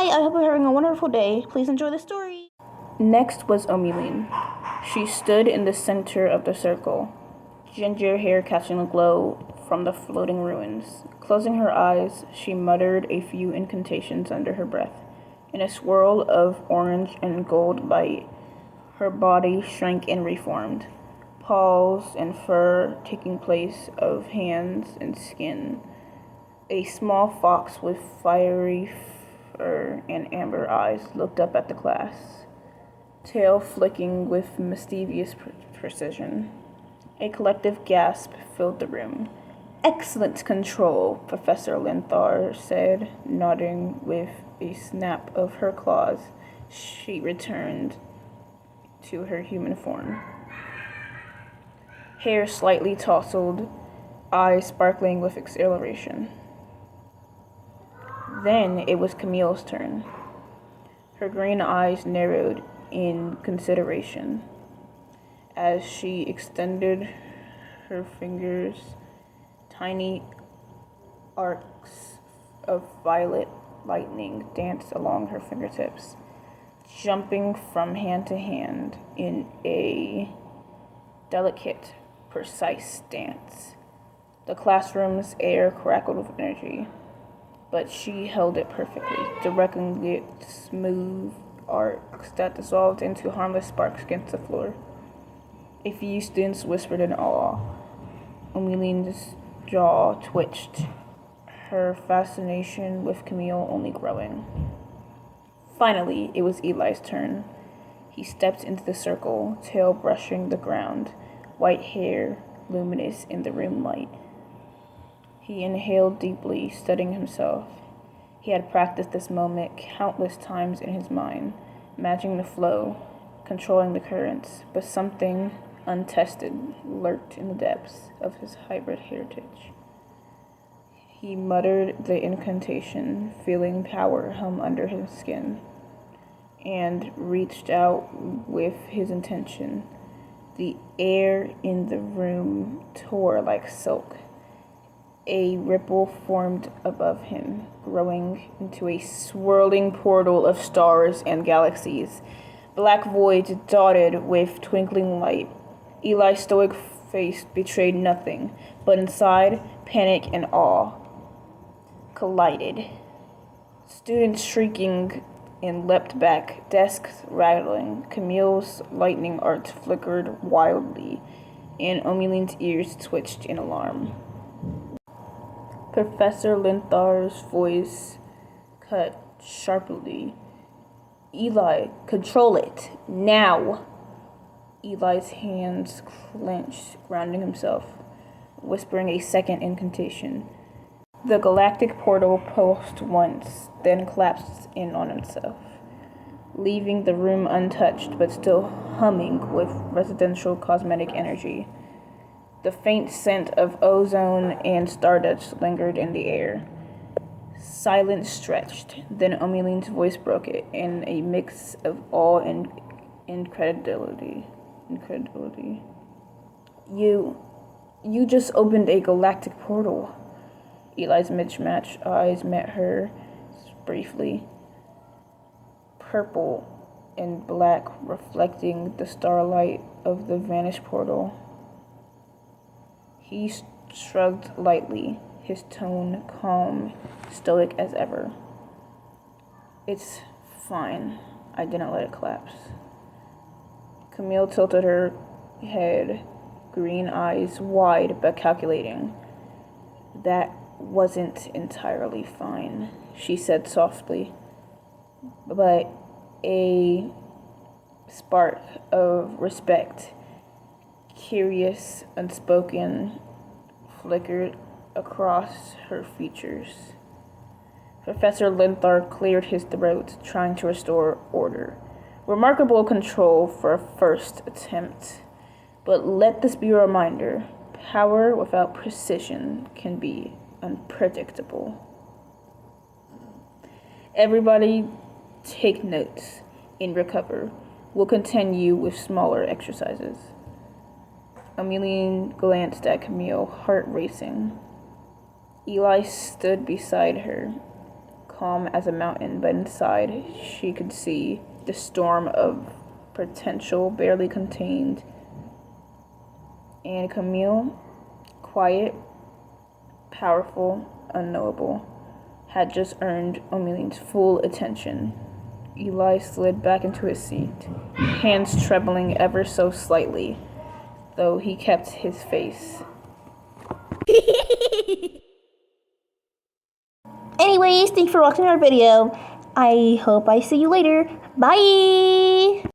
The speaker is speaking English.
Hi, I hope you're having a wonderful day. Please enjoy the story. Next was Omeline. She stood in the center of the circle, ginger hair catching the glow from the floating ruins. Closing her eyes, she muttered a few incantations under her breath. In a swirl of orange and gold light, her body shrank and reformed, paws and fur taking place of hands and skin. A small fox with fiery fur and amber eyes looked up at the class, tail flicking with mischievous precision. A collective gasp filled the room. "Excellent control," Professor Linthar said, nodding with a snap of her claws. She returned to her human form. Hair slightly tousled, eyes sparkling with exhilaration. Then it was Camille's turn. Her green eyes narrowed in consideration as she extended her fingers. Tiny arcs of violet lightning danced along her fingertips, jumping from hand to hand in a delicate, precise dance. The classroom's air crackled with energy, but she held it perfectly, directing it smooth arcs that dissolved into harmless sparks against the floor. A few students whispered in awe. Omeline's jaw twitched, her fascination with Camille only growing. Finally, it was Eli's turn. He stepped into the circle, tail brushing the ground, white hair luminous in the room light. He inhaled deeply, steadying himself. He had practiced this moment countless times in his mind, matching the flow, controlling the currents, but something untested lurked in the depths of his hybrid heritage. He muttered the incantation, feeling power hum under his skin, and reached out with his intention. The air in the room tore like silk. A ripple formed above him, growing into a swirling portal of stars and galaxies. Black voids dotted with twinkling light. Eli's stoic face betrayed nothing, but inside, panic and awe collided. Students shrieking and leapt back, desks rattling. Camille's lightning arts flickered wildly, and Omeline's ears twitched in alarm. Professor Linthar's voice cut sharply. "Eli, control it, now!" Eli's hands clenched, grounding himself, whispering a second incantation. The galactic portal pulsed once, then collapsed in on itself, leaving the room untouched but still humming with residential cosmetic energy. The faint scent of ozone and stardust lingered in the air. Silence stretched, then Omeline's voice broke it in a mix of awe and incredulity. You just opened a galactic portal." Eli's mismatched eyes met hers briefly, purple and black reflecting the starlight of the vanished portal. He shrugged lightly, his tone calm, stoic as ever. "It's fine. I didn't let it collapse." Camille tilted her head, green eyes wide but calculating. "That wasn't entirely fine," she said softly, but a spark of respect, curious, unspoken, flickered across her features. Professor Linthar cleared his throat, trying to restore order. "Remarkable control for a first attempt. But let this be a reminder, power without precision can be unpredictable." Everybody take notes and recover. We'll continue with smaller exercises. Omeline glanced at Camille, heart racing. Eli stood beside her, calm as a mountain, but inside she could see the storm of potential barely contained. And Camille, quiet, powerful, unknowable, had just earned Emiline's full attention. Eli slid back into his seat, hands trembling ever so slightly, though he kept his face. Anyways, thanks for watching our video. I hope I see you later. Bye!